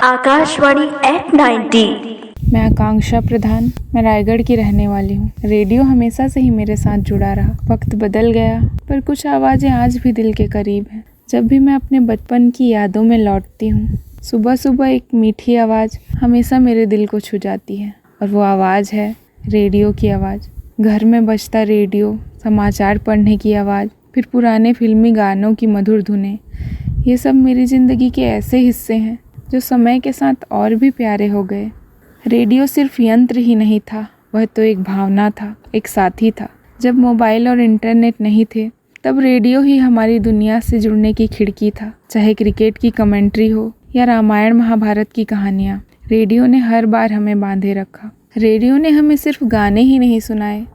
Akashvani eight 90। मैं आकांक्षा प्रधान। मैं रायगढ़ की रहने वाली हूँ। रेडियो हमेशा से ही मेरे साथ जुड़ा रहा। वक्त बदल गया पर कुछ आवाज़ें आज भी दिल के करीब हैं। जब भी मैं अपने बचपन की यादों में लौटती हूँ, सुबह सुबह एक मीठी आवाज़ हमेशा मेरे दिल को छू जाती है, और वो आवाज़ है रेडियो की आवाज़। घर में बजता रेडियो, समाचार पढ़ने की आवाज़, फिर पुराने फिल्मी गानों की मधुर धुनें, ये सब मेरी ज़िंदगी के ऐसे हिस्से हैं जो समय के साथ और भी प्यारे हो गए। रेडियो सिर्फ यंत्र ही नहीं था, वह तो एक भावना था, एक साथी था। जब मोबाइल और इंटरनेट नहीं थे, तब रेडियो ही हमारी दुनिया से जुड़ने की खिड़की था। चाहे क्रिकेट की कमेंट्री हो या रामायण महाभारत की कहानियाँ, रेडियो ने हर बार हमें बांधे रखा। रेडियो ने हमें सिर्फ गाने ही नहीं सुनाए,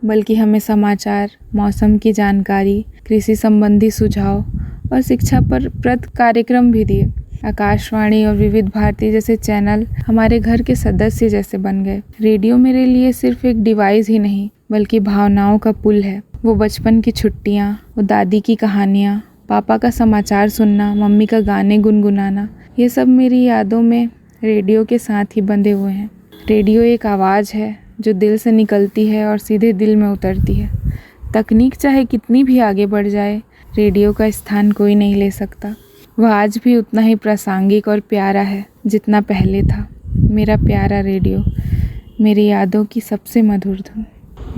बल्कि हमें समाचार, मौसम की जानकारी, कृषि संबंधी सुझाव और शिक्षाप्रद कार्यक्रम भी दिए। आकाशवाणी और विविध भारती जैसे चैनल हमारे घर के सदस्य जैसे बन गए। रेडियो मेरे लिए सिर्फ एक डिवाइस ही नहीं, बल्कि भावनाओं का पुल है। वो बचपन की छुट्टियाँ, वो दादी की कहानियाँ, पापा का समाचार सुनना, मम्मी का गाने गुनगुनाना, ये सब मेरी यादों में रेडियो के साथ ही बंधे हुए हैं। रेडियो एक आवाज़ है जो दिल से निकलती है और सीधे दिल में उतरती है। तकनीक चाहे कितनी भी आगे बढ़ जाए, रेडियो का स्थान कोई नहीं ले सकता। वह आज भी उतना ही प्रासंगिक और प्यारा है जितना पहले था। मेरा प्यारा रेडियो, मेरी यादों की सबसे मधुर धुन।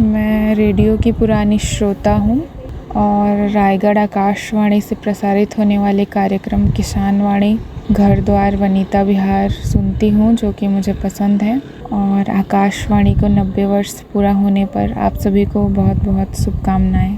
मैं रेडियो की पुरानी श्रोता हूँ और रायगढ़ आकाशवाणी से प्रसारित होने वाले कार्यक्रम किसान वाणी, घर द्वार, वनिता विहार सुनती हूँ, जो कि मुझे पसंद है। और आकाशवाणी को 90 वर्ष पूरा होने पर आप सभी को बहुत बहुत शुभकामनाएँ।